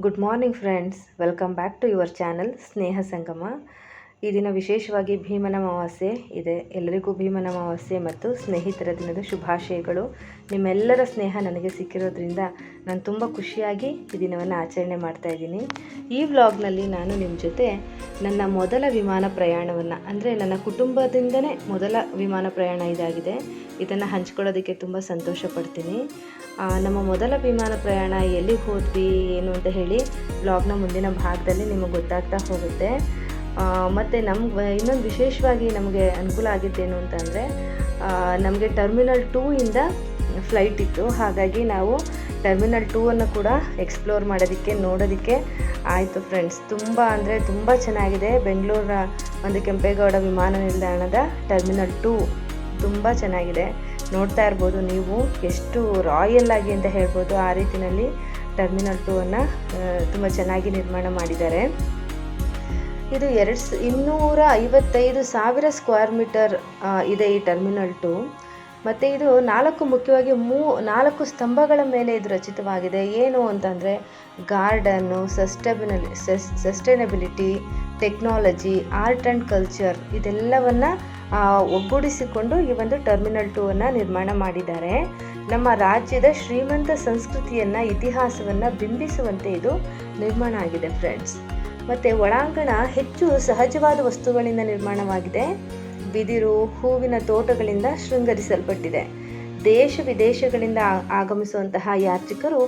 Good morning friends, welcome back to your channel Sneha Sangama. ಈ ದಿನ ವಿಶೇಷವಾಗಿ ಭೀಮನ ಅಮಾವಾಸ್ಯೆ ಇದೆ. ಎಲ್ಲರಿಗೂ ಭೀಮನ ಅಮಾವಾಸ್ಯೆ ಮತ್ತು ಸ್ನೇಹಿತರ ದಿನದ ಶುಭಾಶಯಗಳು. ನಿಮ್ಮೆಲ್ಲರ ಸ್ನೇಹ ನನಗೆ ಸಿಕ್ಕಿರೋದ್ರಿಂದ ನಾನು ತುಂಬ ಖುಷಿಯಾಗಿ ಈ ದಿನವನ್ನು ಆಚರಣೆ ಮಾಡ್ತಾ ಇದ್ದೀನಿ. ಈ ವ್ಲಾಗ್ನಲ್ಲಿ ನಾನು ನಿಮ್ಮ ಜೊತೆ ನನ್ನ ಮೊದಲ ವಿಮಾನ ಪ್ರಯಾಣವನ್ನು, ಅಂದರೆ ನನ್ನ ಕುಟುಂಬದಿಂದನೇ ಮೊದಲ ವಿಮಾನ ಪ್ರಯಾಣ ಇದಾಗಿದೆ, ಇದನ್ನು ಹಂಚ್ಕೊಳ್ಳೋದಕ್ಕೆ ತುಂಬ ಸಂತೋಷ ಪಡ್ತೀನಿ. ನಮ್ಮ ಮೊದಲ ವಿಮಾನ ಪ್ರಯಾಣ ಎಲ್ಲಿಗೆ ಹೋದ್ವಿ ಏನು ಅಂತ ಹೇಳಿ ವ್ಲಾಗ್ನ ಮುಂದಿನ ಭಾಗದಲ್ಲಿ ನಿಮಗೆ ಗೊತ್ತಾಗ್ತಾ ಹೋಗುತ್ತೆ. ಮತ್ತು ನಮ್ಗೆ ಇನ್ನೊಂದು ವಿಶೇಷವಾಗಿ ನಮಗೆ ಅನುಕೂಲ ಆಗಿದ್ದೇನು ಅಂತಂದರೆ, ನಮಗೆ ಟರ್ಮಿನಲ್ 2 ಇಂದ ಫ್ಲೈಟ್ ಇತ್ತು. ಹಾಗಾಗಿ ನಾವು ಟರ್ಮಿನಲ್ 2 ಅನ್ನು ಕೂಡ ಎಕ್ಸ್ಪ್ಲೋರ್ ಮಾಡೋದಕ್ಕೆ ನೋಡೋದಕ್ಕೆ ಆಯಿತು ಫ್ರೆಂಡ್ಸ್. ತುಂಬ ಅಂದರೆ ತುಂಬ ಚೆನ್ನಾಗಿದೆ. ಬೆಂಗಳೂರಿನ ಒಂದು ಕೆಂಪೇಗೌಡ ವಿಮಾನ ನಿಲ್ದಾಣದ ಟರ್ಮಿನಲ್ 2 ತುಂಬ ಚೆನ್ನಾಗಿದೆ. ನೋಡ್ತಾ ಇರ್ಬೋದು ನೀವು, ಎಷ್ಟು ರಾಯಲ್ ಆಗಿ ಅಂತ ಹೇಳ್ಬೋದು, ಆ ರೀತಿಯಲ್ಲಿ ಟರ್ಮಿನಲ್ 2 ಅನ್ನು ತುಂಬ ಚೆನ್ನಾಗಿ ನಿರ್ಮಾಣ ಮಾಡಿದ್ದಾರೆ. ಇದು 255,000 ಸ್ಕ್ವೇರ್ ಮೀಟರ್ ಇದೆ ಈ ಟರ್ಮಿನಲ್ 2. ಮತ್ತು ಇದು ಮುಖ್ಯವಾಗಿ 4 ಸ್ತಂಭಗಳ ಮೇಲೆ ಇದು ರಚಿತವಾಗಿದೆ. ಏನು ಅಂತಂದರೆ ಗಾರ್ಡನ್ನು, sustainability, technology, art and culture ಇದೆಲ್ಲವನ್ನು ಒಗ್ಗೂಡಿಸಿಕೊಂಡು ಈ ಒಂದು ಟರ್ಮಿನಲ್ 2 ಅನ್ನು ನಿರ್ಮಾಣ ಮಾಡಿದ್ದಾರೆ. ನಮ್ಮ ರಾಜ್ಯದ ಶ್ರೀಮಂತ ಸಂಸ್ಕೃತಿಯನ್ನು, ಇತಿಹಾಸವನ್ನು ಬಿಂಬಿಸುವಂತೆ ಇದು ನಿರ್ಮಾಣ ಆಗಿದೆ ಫ್ರೆಂಡ್ಸ್. ಮತ್ತು ಒಳಾಂಗಣ ಹೆಚ್ಚು ಸಹಜವಾದ ವಸ್ತುಗಳಿಂದ ನಿರ್ಮಾಣವಾಗಿದೆ. ಬಿದಿರು, ಹೂವಿನ ತೋಟಗಳಿಂದ ಶೃಂಗರಿಸಲ್ಪಟ್ಟಿದೆ. ದೇಶ ವಿದೇಶಗಳಿಂದ ಆಗಮಿಸುವಂತಹ ಯಾತ್ರಿಕರು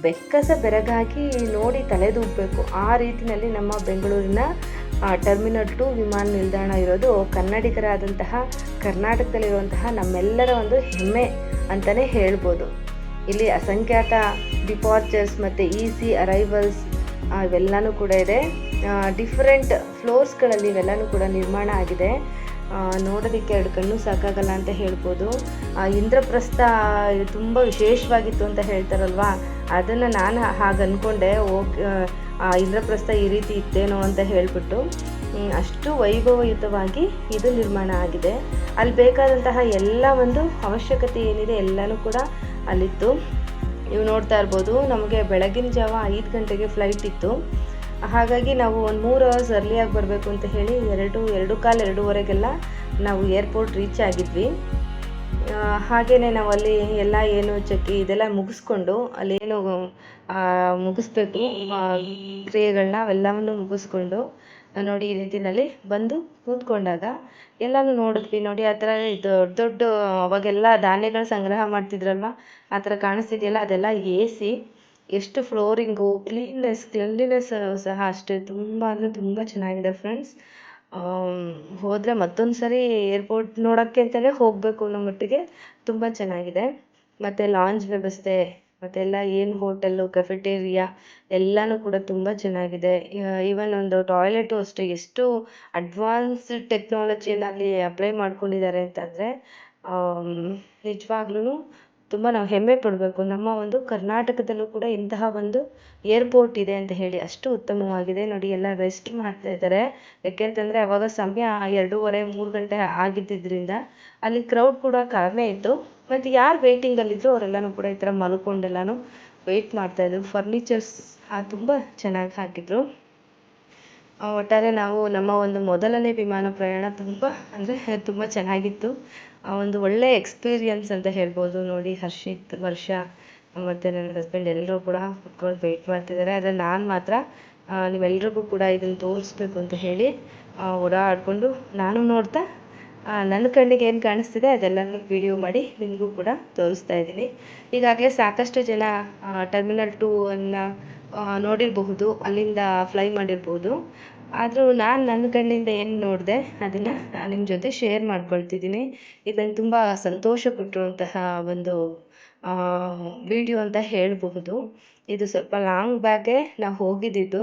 ಬೆಕ್ಕಸ ಬೆರಗಾಗಿ ನೋಡಿ ತಲೆದೂಗಬೇಕು. ಆ ರೀತಿಯಲ್ಲಿ ನಮ್ಮ ಬೆಂಗಳೂರಿನ ಟರ್ಮಿನಲ್ 2 ವಿಮಾನ ನಿಲ್ದಾಣ ಇರೋದು ಕನ್ನಡಿಗರಾದಂತಹ, ಕರ್ನಾಟಕದಲ್ಲಿರುವಂತಹ ನಮ್ಮೆಲ್ಲರ ಒಂದು ಹೆಮ್ಮೆ ಅಂತಲೇ ಹೇಳ್ಬೋದು. ಇಲ್ಲಿ ಅಸಂಖ್ಯಾತ ಡಿಪಾರ್ಚರ್ಸ್ ಮತ್ತು ಈಸಿ ಅರೈವಲ್ಸ್ ಇವೆಲ್ಲನೂ ಕೂಡ ಇದೆ. ಡಿಫರೆಂಟ್ ಫ್ಲೋರ್ಸ್ಗಳಲ್ಲಿ ಇವೆಲ್ಲನೂ ಕೂಡ ನಿರ್ಮಾಣ ಆಗಿದೆ. ನೋಡೋದಕ್ಕೆ 2 ಕಣ್ಣು ಸಾಕಾಗಲ್ಲ ಅಂತ ಹೇಳ್ಬೋದು. ಇಂದ್ರಪ್ರಸ್ಥ ತುಂಬ ವಿಶೇಷವಾಗಿತ್ತು ಅಂತ ಹೇಳ್ತಾರಲ್ವ, ಅದನ್ನು ನಾನು ಹಾಗೆ ಅಂದ್ಕೊಂಡೆ. ಇಂದ್ರಪ್ರಸ್ಥ ಈ ರೀತಿ ಇತ್ತೇನೋ ಅಂತ ಹೇಳ್ಬಿಟ್ಟು, ಅಷ್ಟು ವೈಭವಯುತವಾಗಿ ಇದು ನಿರ್ಮಾಣ ಆಗಿದೆ. ಅಲ್ಲಿ ಬೇಕಾದಂತಹ ಎಲ್ಲ ಒಂದು ಅವಶ್ಯಕತೆ ಏನಿದೆ ಎಲ್ಲನೂ ಕೂಡ ಅಲ್ಲಿತ್ತು. ನೀವು ನೋಡ್ತಾ ಇರ್ಬೋದು, ನಮಗೆ ಬೆಳಗಿನ ಜಾವ 5 ಗಂಟೆಗೆ ಫ್ಲೈಟ್ ಇತ್ತು. ಹಾಗಾಗಿ ನಾವು ಒಂದು 3 ಅವರ್ಸ್ ಅರ್ಲಿಯಾಗಿ ಬರಬೇಕು ಅಂತ ಹೇಳಿ 2:15-2:15 ನಾವು ಏರ್ಪೋರ್ಟ್ ರೀಚ್ ಆಗಿದ್ವಿ. ಹಾಗೆಯೇ ನಾವು ಅಲ್ಲಿ ಎಲ್ಲ ಏನು ಇದೆಲ್ಲ ಮುಗಿಸ್ಕೊಂಡು, ಅಲ್ಲೇನು ಮುಗಿಸ್ಬೇಕು ಕ್ರಿಯೆಗಳನ್ನ ಅವೆಲ್ಲವನ್ನು ಮುಗಿಸ್ಕೊಂಡು ನೋಡಿ ಈ ರೀತಿಯಲ್ಲಿ ಬಂದು ಕೂತ್ಕೊಂಡಾಗ ಎಲ್ಲನೂ ನೋಡಿದ್ವಿ. ನೋಡಿ ಆ ಥರ ದೊಡ್ಡ ಅವಾಗೆಲ್ಲ ಧಾನ್ಯಗಳ ಸಂಗ್ರಹ ಮಾಡ್ತಿದ್ರಲ್ವ, ಆ ಥರ ಕಾಣಿಸ್ತಿದೆಯಲ್ಲ, ಅದೆಲ್ಲ AC. ಎಷ್ಟು ಫ್ಲೋರಿಂಗು, ಕ್ಲೀನ್ನೆಸ್ ಸಹ ಅಷ್ಟೇ ತುಂಬ ಅಂದರೆ ತುಂಬ ಚೆನ್ನಾಗಿದೆ ಫ್ರೆಂಡ್ಸ್. ಹೋದರೆ ಮತ್ತೊಂದು ಸರಿ ಏರ್ಪೋರ್ಟ್ ನೋಡೋಕ್ಕೆ ಅಂತಲೇ ಹೋಗಬೇಕು ಅನ್ನೋ ಮಟ್ಟಿಗೆ ತುಂಬ ಚೆನ್ನಾಗಿದೆ. ಮತ್ತು ಲಾಂಜ್ ವ್ಯವಸ್ಥೆ ಮತ್ತೆಲ್ಲ ಏನು ಹೋಟೆಲ್ಲು, ಕೆಫೆಟೇರಿಯಾ ಎಲ್ಲನೂ ಕೂಡ ತುಂಬ ಚೆನ್ನಾಗಿದೆ. ಈವನ್ ಒಂದು ಟಾಯ್ಲೆಟು ಅಷ್ಟೇ ಎಷ್ಟು ಅಡ್ವಾನ್ಸ್ಡ್ ಟೆಕ್ನಾಲಜಿಯನ್ನು ಅಲ್ಲಿ ಅಪ್ಲೈ ಮಾಡ್ಕೊಂಡಿದ್ದಾರೆ ಅಂತಂದರೆ ನಿಜವಾಗ್ಲೂ ತುಂಬ ನಾವು ಹೆಮ್ಮೆ ಪಡಬೇಕು. ನಮ್ಮ ಒಂದು ಕರ್ನಾಟಕದಲ್ಲೂ ಕೂಡ ಇಂತಹ ಒಂದು ಏರ್ಪೋರ್ಟ್ ಇದೆ ಅಂತ ಹೇಳಿ, ಅಷ್ಟು ಉತ್ತಮವಾಗಿದೆ. ನೋಡಿ ಎಲ್ಲ ರೆಸ್ಟ್ ಮಾಡ್ತಾ ಇದ್ದಾರೆ. ಯಾಕೆಂತಂದರೆ ಅವಾಗ ಸಮಯ 2:30-3 ಗಂಟೆ ಆಗಿದ್ದರಿಂದ ಅಲ್ಲಿ ಕ್ರೌಡ್ ಕೂಡ ಕಡಿಮೆ ಇತ್ತು. ಮತ್ತು ಯಾರು ವೇಟಿಂಗಲ್ಲಿದ್ದರು ಅವರೆಲ್ಲನೂ ಕೂಡ ಈ ಥರ ಮಲ್ಕೊಂಡೆಲ್ಲನೂ ವೆಯ್ಟ್ ಮಾಡ್ತಾಯಿದ್ರು. ಫರ್ನಿಚರ್ಸ್ ತುಂಬ ಚೆನ್ನಾಗಿ ಹಾಕಿದ್ರು. ಒಟ್ಟಾರೆ ನಾವು ನಮ್ಮ ಒಂದು ಮೊದಲನೇ ವಿಮಾನ ಪ್ರಯಾಣ ತುಂಬ ಅಂದರೆ ತುಂಬ ಚೆನ್ನಾಗಿತ್ತು. ಒಂದು ಒಳ್ಳೆಯ ಎಕ್ಸ್ಪೀರಿಯನ್ಸ್ ಅಂತ ಹೇಳ್ಬೋದು. ನೋಡಿ ಹರ್ಷಿತ್, ವರ್ಷ ಮತ್ತು ನನ್ನ ಹಸ್ಬೆಂಡ್ ಎಲ್ಲರೂ ಕೂಡ ಕುತ್ಕೊಂಡು ವೆಯ್ಟ್ ಮಾಡ್ತಿದ್ದಾರೆ. ಆದರೆ ನಾನು ಮಾತ್ರ ನೀವೆಲ್ರಿಗೂ ಕೂಡ ಇದನ್ನು ತೋರಿಸ್ಬೇಕು ಅಂತ ಹೇಳಿ ಓಡಾಡಿಕೊಂಡು ನಾನು ನೋಡ್ತಾ ನನ್ನ ಕಣ್ಣಿಗೆ ಏನು ಕಾಣಿಸ್ತಿದೆ ಅದೆಲ್ಲನೂ ವಿಡಿಯೋ ಮಾಡಿ ನಿಮಗೂ ಕೂಡ ತೋರಿಸ್ತಾ ಇದ್ದೀನಿ. ಈಗಾಗಲೇ ಸಾಕಷ್ಟು ಜನ ಟರ್ಮಿನಲ್ 2 ಅನ್ನು ನೋಡಿರಬಹುದು, ಅಲ್ಲಿಂದ ಫ್ಲೈ ಮಾಡಿರ್ಬೋದು. ಆದರೂ ನಾನು ನನ್ನ ಕಣ್ಣಿಂದ ಏನು ನೋಡಿದೆ ಅದನ್ನು ನಿಮ್ಮ ಜೊತೆ ಶೇರ್ ಮಾಡ್ಕೊಳ್ತಿದ್ದೀನಿ. ಇದು ನಂಗೆ ತುಂಬ ಸಂತೋಷ ಕೊಟ್ಟಿರುವಂತಹ ಒಂದು ವಿಡಿಯೋ ಅಂತ ಹೇಳಬಹುದು. ಇದು ಸ್ವಲ್ಪ ಲಾಂಗ್ ಬ್ಯಾಗೆ ನಾವು ಹೋಗಿದ್ದಿದ್ದು,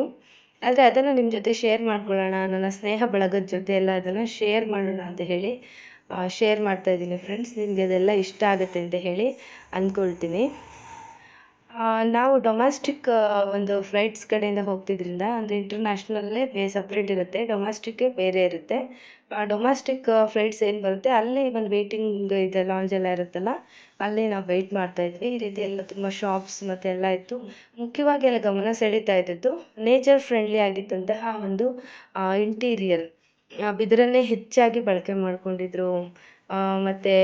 ಆದರೆ ಅದನ್ನು ನಿಮ್ಮ ಜೊತೆ ಶೇರ್ ಮಾಡ್ಕೊಳ್ಳೋಣ, ನನ್ನ ಸ್ನೇಹ ಬಳಗದ ಜೊತೆ ಎಲ್ಲ ಅದನ್ನು ಶೇರ್ ಮಾಡೋಣ ಅಂತ ಹೇಳಿ ಶೇರ್ ಮಾಡ್ತಾಯಿದ್ದೀನಿ ಫ್ರೆಂಡ್ಸ್. ನಿಮಗೆ ಅದೆಲ್ಲ ಇಷ್ಟ ಆಗುತ್ತೆ ಅಂತ ಹೇಳಿ ಅಂದ್ಕೊಳ್ತೀನಿ. ನಾವು ಡೊಮೆಸ್ಟಿಕ್ ಒಂದು ಫ್ಲೈಟ್ಸ್ ಕಡೆಯಿಂದ ಹೋಗ್ತಿದ್ರಿಂದ, ಅಂದರೆ ಇಂಟರ್ನ್ಯಾಷನಲ್ಲೇ ಸಪ್ರೇಟ್ ಇರುತ್ತೆ, ಡೊಮೆಸ್ಟಿಕ್ಕೇ ಬೇರೆ ಇರುತ್ತೆ. ಡೊಮೆಸ್ಟಿಕ್ ಫ್ಲೈಟ್ಸ್ ಏನು ಬರುತ್ತೆ ಅಲ್ಲಿ ಒಂದು ವೇಟಿಂಗ್ ಇದೆ, ಲಾಂಜ್ ಎಲ್ಲ ಇರುತ್ತಲ್ಲ, ಅಲ್ಲಿ ನಾವು ವೆಯ್ಟ್ ಮಾಡ್ತಾ ಇದ್ವಿ. ಈ ರೀತಿ ಎಲ್ಲ ತುಂಬ ಶಾಪ್ಸ್ ಮತ್ತು ಎಲ್ಲ ಇತ್ತು. ಮುಖ್ಯವಾಗಿ ಅಲ್ಲಿ ಗಮನ ಸೆಳೀತಾ ಇದ್ದದ್ದು ನೇಚರ್ ಫ್ರೆಂಡ್ಲಿ ಆಗಿದ್ದಂತಹ ಒಂದು ಇಂಟೀರಿಯರ್. ಬಿದಿರನ್ನೇ ಹೆಚ್ಚಾಗಿ ಬಳಕೆ ಮಾಡ್ಕೊಂಡಿದ್ರು. ಮತ್ತು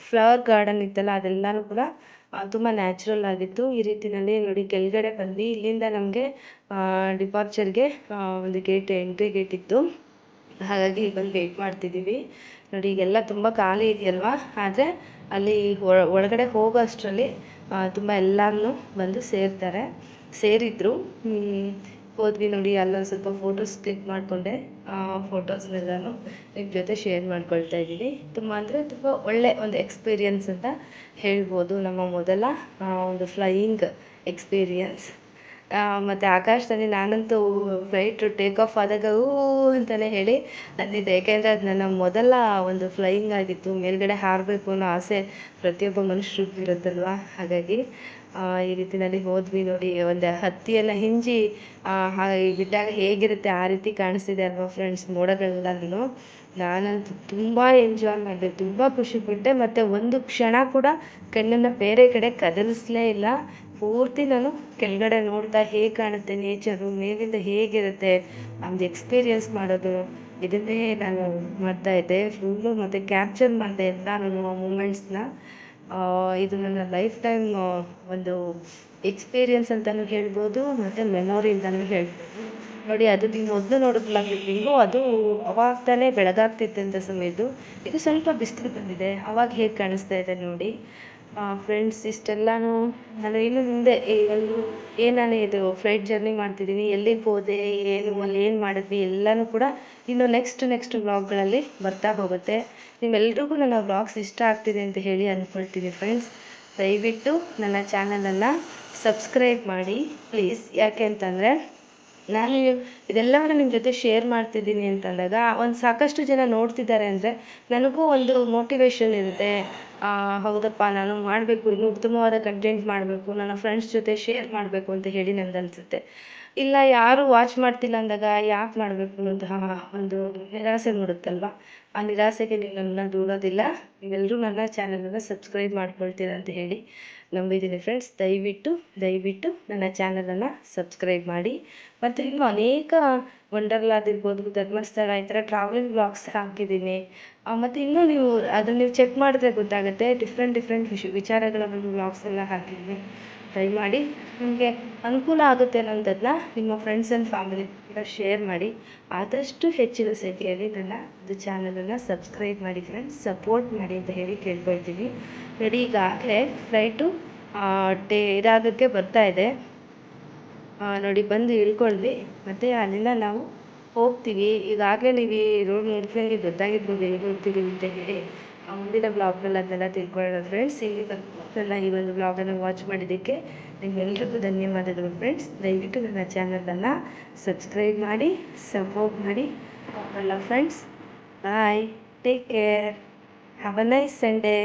ಫ್ಲವರ್ ಗಾರ್ಡನ್ ಇತ್ತಲ್ಲ, ಅದೆಲ್ಲನೂ ಕೂಡ ತುಂಬ ನ್ಯಾಚುರಲ್ ಆಗಿತ್ತು. ಈ ರೀತಿಯಲ್ಲಿ ನೋಡಿ ಕೆಳಗಡೆ ಬಂದು ಇಲ್ಲಿಂದ ನಮಗೆ ಡಿಪಾರ್ಚರ್ಗೆ ಒಂದು ಗೇಟ್, ಎಂಟ್ರಿ ಗೇಟ್ ಇತ್ತು. ಹಾಗಾಗಿ ಬಂದು ವೆಯ್ಟ್ ಮಾಡ್ತಿದ್ದೀವಿ. ನೋಡಿ ಈಗೆಲ್ಲ ತುಂಬ ಖಾಲಿ ಇದೆಯಲ್ವಾ, ಆದರೆ ಅಲ್ಲಿ ಒಳಗಡೆ ಹೋಗೋ ಅಷ್ಟರಲ್ಲಿ ತುಂಬ ಎಲ್ಲನೂ ಬಂದು ಸೇರಿದ್ರು. ಹೋದ್ವಿ ನೋಡಿ, ಅಲ್ಲೊಂದು ಸ್ವಲ್ಪ ಫೋಟೋಸ್ ಕ್ಲಿಕ್ ಮಾಡಿಕೊಂಡೆ. ಫೋಟೋಸ್ನೆಲ್ಲನೂ ನಿಮ್ಮ ಜೊತೆ ಶೇರ್ ಮಾಡ್ಕೊಳ್ತಾ ಇದ್ದೀನಿ. ತುಂಬ ಅಂದರೆ ತುಂಬ ಒಳ್ಳೆ ಒಂದು ಎಕ್ಸ್ಪೀರಿಯನ್ಸ್ ಅಂತ ಹೇಳ್ಬೋದು. ನಮ್ಮ ಮೊದಲ ಒಂದು ಫ್ಲೈಯಿಂಗ್ ಎಕ್ಸ್ಪೀರಿಯನ್ಸ್. ಮತ್ತು ಆಕಾಶದಲ್ಲಿ ನಾನಂತೂ ಫ್ಲೈಟ್ ಟೇಕ್ ಆಫ್ ಆದಾಗ ಅಂತಲೇ ಹೇಳಿ ಅಂದಿದ್ದೆ. ಏಕೆಂದರೆ ಅದು ನನ್ನ ಮೊದಲ ಒಂದು ಫ್ಲೈಯಿಂಗ್ ಆಗಿತ್ತು. ಮೇಲ್ಗಡೆ ಹಾರಬೇಕು ಅನ್ನೋ ಆಸೆ ಪ್ರತಿಯೊಬ್ಬ ಮನುಷ್ಯರಿಗೂ ಇರುತ್ತಲ್ವ. ಹಾಗಾಗಿ ಈ ರೀತಿಯಲ್ಲಿ ಹೋದ್ವಿ ನೋಡಿ. ಒಂದು ಹತ್ತಿ ಎಲ್ಲ ಹಿಂಜಿ ಬಿದ್ದಾಗ ಹೇಗಿರುತ್ತೆ ಆ ರೀತಿ ಕಾಣಿಸ್ತಿದೆ ಅಲ್ವಾ ಫ್ರೆಂಡ್ಸ್, ಮೋಡಗಳೆಲ್ಲನೂ. ನಾನಂತೂ ತುಂಬ ಎಂಜಾಯ್ ಮಾಡಿದೆ, ತುಂಬ ಖುಷಿಪಟ್ಟೆ. ಮತ್ತು ಒಂದು ಕ್ಷಣ ಕೂಡ ಕಣ್ಣನ್ನು ಬೇರೆ ಕಡೆ ಕದಲಿಸ್ಲೇ ಇಲ್ಲ. ಪೂರ್ತಿ ನಾನು ಕೆಳಗಡೆ ನೋಡ್ತಾ ಹೇಗೆ ಕಾಣುತ್ತೆ ನೇಚರು, ಮೇಲಿಂದ ಹೇಗಿರುತ್ತೆ ಒಂದು ಎಕ್ಸ್ಪೀರಿಯನ್ಸ್ ಮಾಡೋದು, ಇದನ್ನೇ ನಾನು ಮಾಡ್ತಾಯಿದ್ದೆ ಫುಲ್ಲು. ಮತ್ತು ಕ್ಯಾಪ್ಚರ್ ಮಾಡಿದೆ ಎಲ್ಲ ನಾನು ಆ ಮೂಮೆಂಟ್ಸ್ನ. ಇದು ನನ್ನ ಲೈಫ್ ಟೈಮ್ ಒಂದು ಎಕ್ಸ್ಪೀರಿಯನ್ಸ್ ಅಂತಲೂ ಹೇಳ್ಬೋದು, ಮತ್ತು ಮೆಮೊರಿ ಅಂತಲೂ ಹೇಳ್ಬೋದು. ನೋಡಿ ಅದು ನೀವು ಮೊದಲು ನೋಡಿದ್ರಲ್ಲ ಬಿಲ್ಡಿಂಗು, ಅದು ಅವಾಗ ತಾನೇ ಬೆಳಗಾಗ್ತಿದ್ದಂಥ ಸಮಯದ್ದು. ಇದು ಸ್ವಲ್ಪ ಬಿಸಿಲು ಬಂದಿದೆ. ಅವಾಗ ಹೇಗೆ ಕಾಣಿಸ್ತಾ ಇದೆ ನೋಡಿ ಫ್ರೆಂಡ್ಸ್. ಇಷ್ಟೆಲ್ಲನೂ ನಾನು ಇನ್ನು ಮುಂದೆ ನಾನು ಇದು ಫ್ಲೈಟ್ ಜರ್ನಿ ಮಾಡ್ತಿದ್ದೀನಿ, ಎಲ್ಲಿಗೆ ಹೋದೆ, ಅಲ್ಲಿ ಏನು ಮಾಡಿದ್ವಿ ಎಲ್ಲನೂ ಕೂಡ ಇನ್ನು ನೆಕ್ಸ್ಟ್ ವ್ಲಾಗ್ಗಳಲ್ಲಿ ಬರ್ತಾ ಹೋಗುತ್ತೆ. ನಿಮ್ಮೆಲ್ರಿಗೂ ನನ್ನ ವ್ಲಾಗ್ಸ್ ಇಷ್ಟ ಆಗ್ತಿದೆ ಅಂತ ಹೇಳಿ ಅಂದ್ಕೊಳ್ತೀನಿ ಫ್ರೆಂಡ್ಸ್. ದಯವಿಟ್ಟು ನನ್ನ ಚಾನಲನ್ನು ಸಬ್ಸ್ಕ್ರೈಬ್ ಮಾಡಿ ಪ್ಲೀಸ್. ಯಾಕೆ ಅಂತಂದರೆ ನಾನು ಇದೆಲ್ಲವನ್ನು ನಿಮ್ಮ ಜೊತೆ ಶೇರ್ ಮಾಡ್ತಿದ್ದೀನಿ ಅಂತಂದಾಗ ಒಂದು ಸಾಕಷ್ಟು ಜನ ನೋಡ್ತಿದ್ದಾರೆ ಅಂದರೆ ನನಗೂ ಒಂದು ಮೋಟಿವೇಶನ್ ಇರುತ್ತೆ. ಹೌದಪ್ಪ, ನಾನು ಮಾಡಬೇಕು, ಇನ್ನೂ ಉತ್ತಮವಾದ ಕಂಟೆಂಟ್ ಮಾಡಬೇಕು, ನನ್ನ ಫ್ರೆಂಡ್ಸ್ ಜೊತೆ ಶೇರ್ ಮಾಡಬೇಕು ಅಂತ ಹೇಳಿ ನನಗೆ ಅನಿಸುತ್ತೆ. ಇಲ್ಲ ಯಾರೂ ವಾಚ್ ಮಾಡ್ತಿಲ್ಲ ಅಂದಾಗ ಯಾಕೆ ಮಾಡಬೇಕು ಅನ್ನೋಂತಹ ಒಂದು ನಿರಾಸೆ ಮೂಡುತ್ತಲ್ವ. ಆ ನಿರಾಸೆಗೆ ನೀವು ನನ್ನನ್ನು ದೂರೋದಿಲ್ಲ. ನೀವೆಲ್ಲರೂ ನನ್ನ ಚಾನಲನ್ನು ಸಬ್ಸ್ಕ್ರೈಬ್ ಮಾಡ್ಕೊಳ್ತೀರ ಅಂತ ಹೇಳಿ ನಂಬಿದ್ದೀನಿ ಫ್ರೆಂಡ್ಸ್. ದಯವಿಟ್ಟು ನನ್ನ ಚಾನಲನ್ನು ಸಬ್ಸ್ಕ್ರೈಬ್ ಮಾಡಿ. ಮತ್ತು ಇನ್ನೂ ಅನೇಕ ವಂಡರ್ಲಾದಿರ್ಬೋದು, ಧರ್ಮಸ್ಥಳ, ಈ ಥರ ಟ್ರಾವೆಲಿಂಗ್ ವ್ಲಾಗ್ಸ್ ಹಾಕಿದ್ದೀನಿ. ಮತ್ತು ಇನ್ನೂ ನೀವು ಅದನ್ನು ಚೆಕ್ ಮಾಡಿದ್ರೆ ಗೊತ್ತಾಗುತ್ತೆ, ಡಿಫ್ರೆಂಟ್ ವಿಚಾರಗಳ ಒಂದು ವ್ಲಾಗ್ಸ್ ಎಲ್ಲ ಹಾಕಿದ್ದೀನಿ. ದಯಮಾಡಿ ನಿಮಗೆ ಅನುಕೂಲ ಆಗುತ್ತೆ ಅನ್ನೋದನ್ನು ನಿಮ್ಮ ಫ್ರೆಂಡ್ಸ್ ಆ್ಯಂಡ್ ಫ್ಯಾಮಿಲಿ ಕೂಡ ಶೇರ್ ಮಾಡಿ. ಆದಷ್ಟು ಹೆಚ್ಚಿನ ಸಂಖ್ಯೆಯಲ್ಲಿ ನನ್ನ ಒಂದು ಚಾನಲನ್ನು ಸಬ್ಸ್ಕ್ರೈಬ್ ಮಾಡಿ ಫ್ರೆಂಡ್ಸ್, ಸಪೋರ್ಟ್ ಮಾಡಿ ಅಂತ ಹೇಳಿ ಕೇಳ್ಕೊಳ್ತೀನಿ. ನೋಡಿ ಈಗಾಗಲೇ ಫ್ಲೈಟು ಇದಾಗೋಕ್ಕೆ ಬರ್ತಾ ಇದೆ ನೋಡಿ. ಬಂದು ಇಳ್ಕೊಂಡ್ವಿ, ಮತ್ತು ಅಲ್ಲಿಂದ ನಾವು ಹೋಗ್ತೀವಿ. ಈಗಾಗಲೇ ನೀವು ಈ ರೋಡ್ ನೋಡ್ಕೊಂಡು ಗೊತ್ತಾಗಿರ್ಬೋದು ಎಲ್ಲಿ ಹೋಗ್ತೀವಿ ಅಂತ ಹೇಳಿ. ಮುಂದಿನ ಬ್ಲಾಗ್ನಲ್ಲಿ ಅದನ್ನೆಲ್ಲ ತಿಳ್ಕೊಳ್ಳೋಣ ಫ್ರೆಂಡ್ಸ್. ನನ್ನ ಈ ಒಂದು ಬ್ಲಾಗನ್ನು ವಾಚ್ ಮಾಡಿದ್ದಕ್ಕೆ ನಿಮ್ಮೆಲ್ಲರಿಗೂ ಧನ್ಯವಾದಗಳು ಫ್ರೆಂಡ್ಸ್. ದಯವಿಟ್ಟು ನನ್ನ ಚಾನಲನ್ನು ಸಬ್ಸ್ಕ್ರೈಬ್ ಮಾಡಿ, ಸಪೋರ್ಟ್ ಮಾಡಿ. Friends, bye, take care, have a nice Sunday.